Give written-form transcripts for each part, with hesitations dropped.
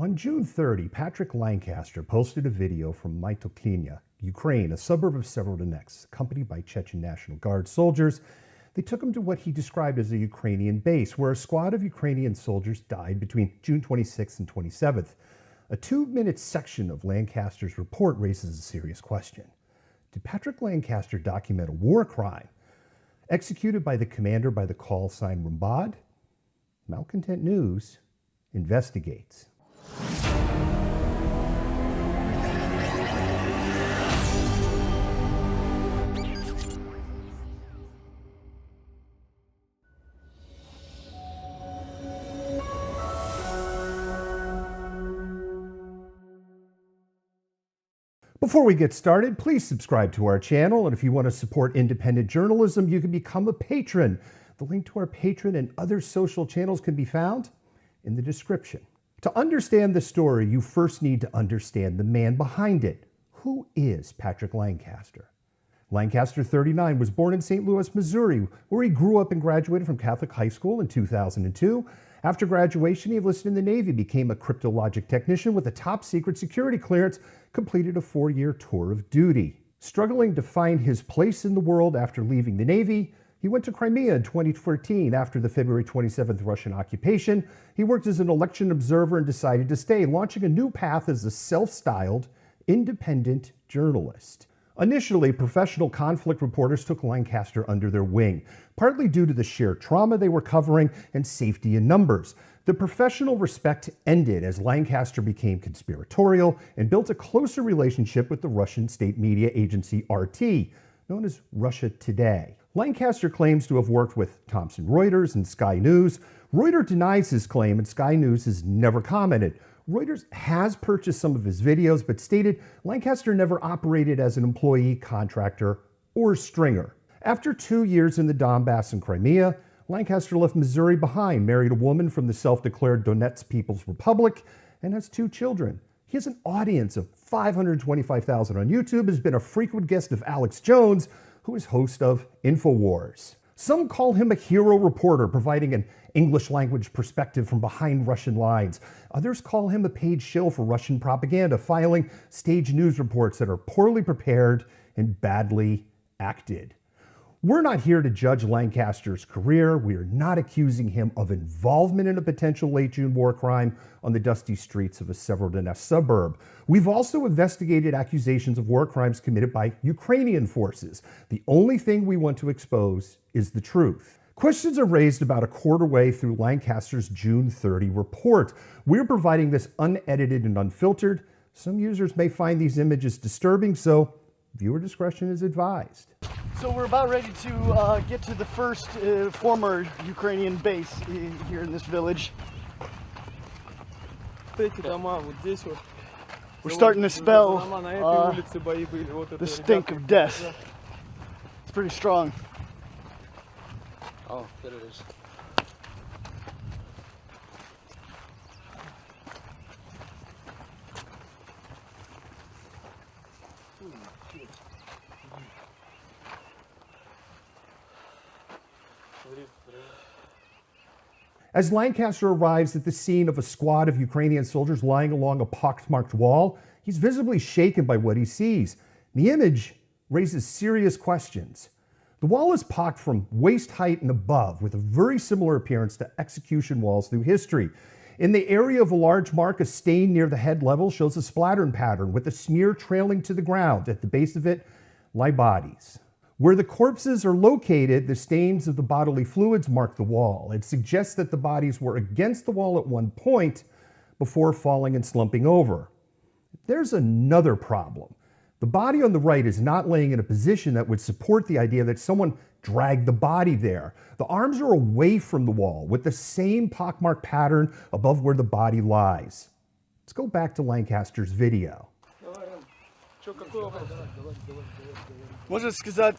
On June 30, Patrick Lancaster posted a video from Metolkine, Ukraine, a suburb of Severodoentsk, accompanied by Chechen National Guard soldiers. They took him to what he described as a Ukrainian base, where a squad of Ukrainian soldiers died between June 26th and 27th. A 2-minute section of Lancaster's report raises a serious question. Did Patrick Lancaster document a war crime executed by the commander by the call sign Rambad? Malcontent News investigates. Before we get started, please subscribe to our channel, and if you want to support independent journalism, you can become a patron. The link to our Patreon and other social channels can be found in the description. To understand the story, you first need to understand the man behind it. Who is Patrick Lancaster? Lancaster, 39, was born in St. Louis, Missouri, where he grew up and graduated from Catholic high school in 2002. After graduation, he enlisted in the Navy, became a cryptologic technician with a top-secret security clearance, completed a 4-year tour of duty. Struggling to find his place in the world after leaving the Navy, he went to Crimea in 2014 after the February 27th Russian occupation. He worked as an election observer and decided to stay, launching a new path as a self-styled independent journalist. Initially, professional conflict reporters took Lancaster under their wing, partly due to the sheer trauma they were covering and safety in numbers. The professional respect ended as Lancaster became conspiratorial and built a closer relationship with the Russian state media agency RT, known as Russia Today. Lancaster claims to have worked with Thomson Reuters and Sky News. Reuters denies his claim, and Sky News has never commented. Reuters has purchased some of his videos, but stated Lancaster never operated as an employee, contractor, or stringer. After 2 years in the Donbass and Crimea, Lancaster left Missouri behind, married a woman from the self-declared Donetsk People's Republic, and has 2 children. He has an audience of 525,000 on YouTube, has been a frequent guest of Alex Jones, who is host of InfoWars. Some call him a hero reporter, providing an English language perspective from behind Russian lines. Others call him a paid shill for Russian propaganda, filing staged news reports that are poorly prepared and badly acted. We're not here to judge Lancaster's career. We are not accusing him of involvement in a potential late June war crime on the dusty streets of a Severodoentsk suburb. We've also investigated accusations of war crimes committed by Ukrainian forces. The only thing we want to expose is the truth. Questions are raised about a quarter way through Lancaster's June 30 report. We're providing this unedited and unfiltered. Some users may find these images disturbing, so viewer discretion is advised. So we're about ready to get to the first former Ukrainian base here in this village. We're starting to smell the stink of death. It's pretty strong. Oh, there it is. As Lancaster arrives at the scene of a squad of Ukrainian soldiers lying along a pockmarked wall, he's visibly shaken by what he sees. The image raises serious questions. The wall is pocked from waist height and above, with a very similar appearance to execution walls through history. In the area of a large mark, a stain near the head level shows a splattering pattern with a smear trailing to the ground. At the base of it lie bodies. Where the corpses are located, the stains of the bodily fluids mark the wall. It suggests that the bodies were against the wall at one point before falling and slumping over. There's another problem. The body on the right is not laying in a position that would support the idea that someone dragged the body there. The arms are away from the wall with the same pockmark pattern above where the body lies. Let's go back to Lancaster's video. Можно сказать,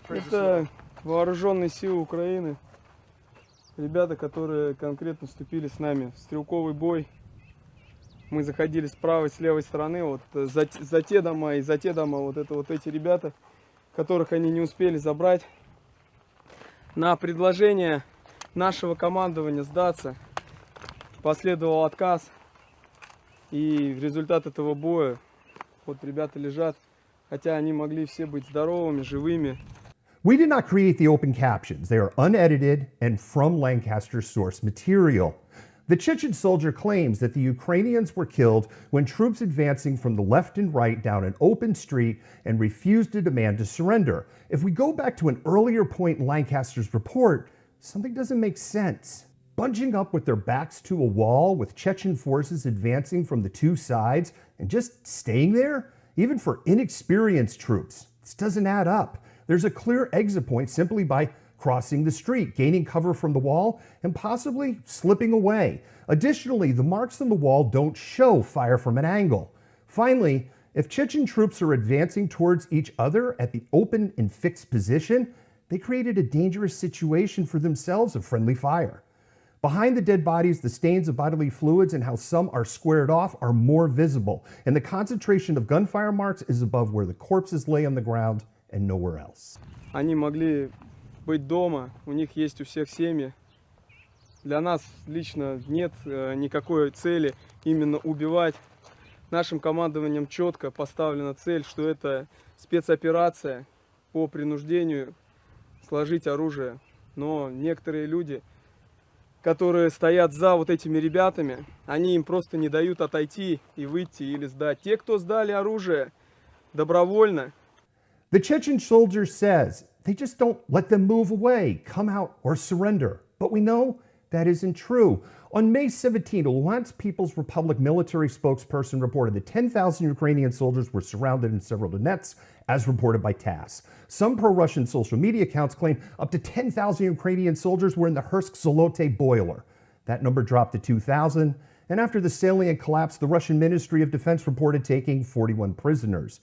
это вооруженные силы Украины. Ребята, которые конкретно вступили с нами в стрелковый бой. Мы заходили с правой, с левой стороны, вот за те дома и за те дома, вот эти ребята, которых они не успели забрать. На предложение нашего командования сдаться. Последовал отказ. И результат этого боя, вот ребята лежат, хотя они могли все быть здоровыми, живыми. We did not create the open captions. They are unedited and from Lancaster's source material. The Chechen soldier claims that the Ukrainians were killed when troops advancing from the left and right down an open street and refused to demand to surrender. If we go back to an earlier point in Lancaster's report, something doesn't make sense. Bunching up with their backs to a wall with Chechen forces advancing from the two sides and just staying there, even for inexperienced troops, this doesn't add up. There's a clear exit point simply by crossing the street, gaining cover from the wall, and possibly slipping away. Additionally, the marks on the wall don't show fire from an angle. Finally, if Chechen troops are advancing towards each other at the open and fixed position, they created a dangerous situation for themselves of friendly fire. Behind the dead bodies, the stains of bodily fluids and how some are squared off are more visible, and the concentration of gunfire marks is above where the corpses lay on the ground and nowhere else. Они могли быть дома, у них есть у всех семьи. Для нас лично нет никакой цели именно убивать. Нашим командованием четко поставлена цель, что это спецоперация по принуждению сложить оружие. Но некоторые люди, которые стоят за вот этими ребятами, они им просто не дают отойти и выйти или сдать. Те, кто сдали оружие добровольно. The Chechen soldier says they just don't let them move away, come out, or surrender. But we know that isn't true. On May 17, a Luhansk People's Republic military spokesperson reported that 10,000 Ukrainian soldiers were surrounded in Severodoentsk, as reported by TASS. Some pro-Russian social media accounts claim up to 10,000 Ukrainian soldiers were in the Hersk-Zolote boiler. That number dropped to 2,000, and after the salient collapsed, the Russian Ministry of Defense reported taking 41 prisoners.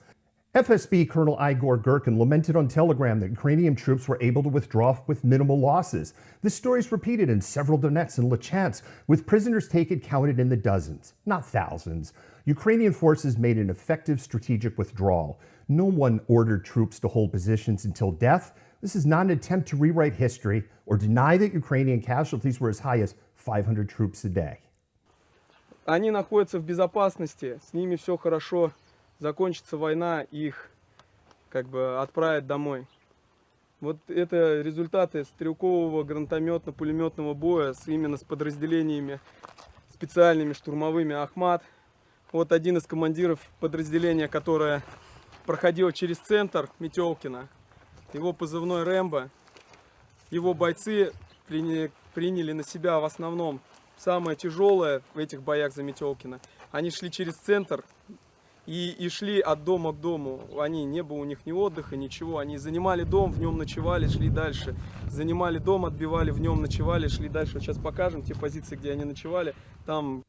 FSB Colonel Igor Girkin lamented on Telegram that Ukrainian troops were able to withdraw with minimal losses. This story is repeated in Severodonetsk and Lysychansk, with prisoners taken counted in the dozens, not thousands. Ukrainian forces made an effective strategic withdrawal. No one ordered troops to hold positions until death. This is not an attempt to rewrite history or deny that Ukrainian casualties were as high as 500 troops a day. Они находятся в безопасности, с ними все хорошо. Закончится война, их как бы отправят домой. Вот это результаты стрелкового гранатометно-пулеметного боя именно с подразделениями специальными штурмовыми Ахмат. Вот один из командиров подразделения, которое проходило через центр Метолкина, его позывной Рэмбо. Его бойцы приняли на себя в основном самое тяжелое в этих боях за Метолкино. Они шли через центр. И шли от дома к дому. Они, не было у них ни отдыха, ничего. Они занимали дом, в нем ночевали, шли дальше. Занимали дом, отбивали, в нем ночевали, шли дальше. Вот сейчас покажем те позиции, где они ночевали. Там...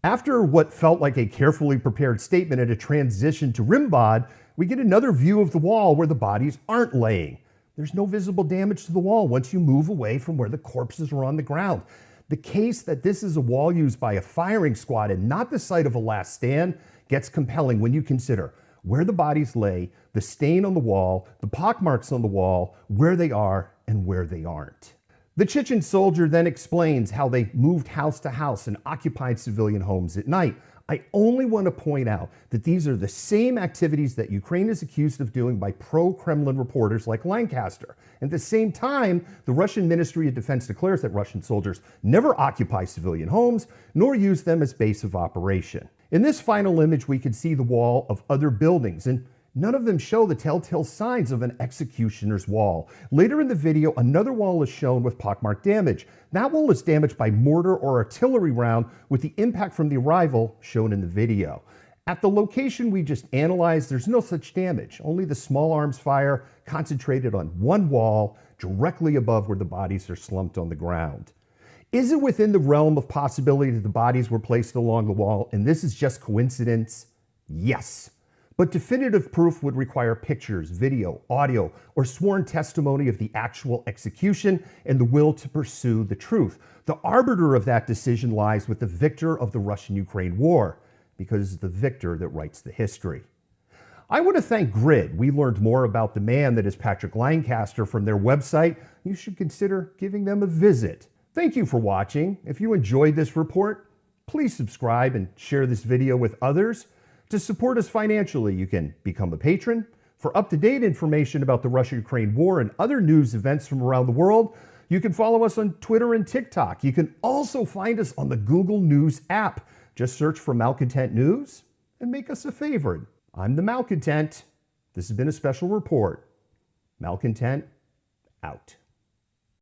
After what felt like a carefully prepared statement at a transition to Rimbad, we get another view of the wall where the bodies aren't laying. There's no visible damage to the wall once you move away from where the corpses are on the ground. The case that this is a wall used by a firing squad and not the site of a last stand gets compelling when you consider where the bodies lay, the stain on the wall, the pockmarks on the wall, where they are and where they aren't. The Chechen soldier then explains how they moved house to house and occupied civilian homes at night. I only want to point out that these are the same activities that Ukraine is accused of doing by pro-Kremlin reporters like Lancaster. At the same time, the Russian Ministry of Defense declares that Russian soldiers never occupy civilian homes, nor use them as base of operation. In this final image, we can see the wall of other buildings, and none of them show the telltale signs of an executioner's wall. Later in the video, another wall is shown with pockmarked damage. That wall is damaged by mortar or artillery round with the impact from the arrival shown in the video. At the location we just analyzed, there's no such damage, only the small arms fire concentrated on one wall directly above where the bodies are slumped on the ground. Is it within the realm of possibility that the bodies were placed along the wall and this is just coincidence? Yes. But definitive proof would require pictures, video, audio, or sworn testimony of the actual execution and the will to pursue the truth. The arbiter of that decision lies with the victor of the Russian-Ukraine war, because it's the victor that writes the history. I want to thank Grid. We learned more about the man that is Patrick Lancaster from their website. You should consider giving them a visit. Thank you for watching. If you enjoyed this report, please subscribe and share this video with others. To support us financially, you can become a patron. For up-to-date information about the Russia-Ukraine war and other news events from around the world, you can follow us on Twitter and TikTok. You can also find us on the Google News app. Just search for Malcontent News and make us a favorite. I'm the Malcontent. This has been a special report. Malcontent, out.